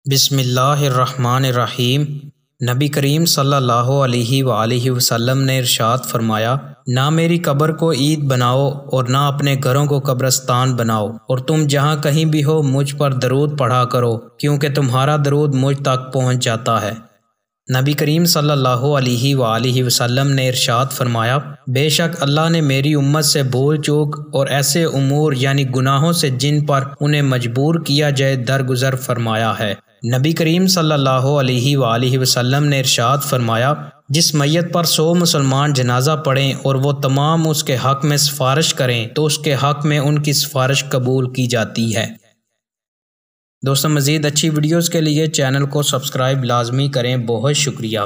بسم اللہ الرحمن الرحیم۔ نبی کریم صلی اللہ علیہ وآلہ وسلم نے ارشاد فرمایا، نہ میری قبر کو عید بناؤ اور نہ اپنے گھروں کو قبرستان بناؤ، اور تم جہاں کہیں بھی ہو مجھ پر درود پڑھا کرو، کیونکہ تمہارا درود مجھ تک پہنچ جاتا ہے۔ نبی کریم صلی اللہ علیہ وآلہ وسلم نے ارشاد فرمایا، بے شک اللہ نے میری امت سے بھول چوک اور ایسے امور یعنی گناہوں سے جن پر انہیں مجبور کیا جائے درگزر فرمایا ہے۔ نبی کریم صلی اللہ علیہ وآلہ وسلم نے ارشاد فرمایا، جس میت پر 100 مسلمان جنازہ پڑھیں اور وہ تمام اس کے حق میں سفارش کریں تو اس کے حق میں ان کی سفارش قبول کی جاتی ہے۔ دوستو، مزید اچھی ویڈیوز کے لیے چینل کو سبسکرائب لازمی کریں۔ بہت شکریہ۔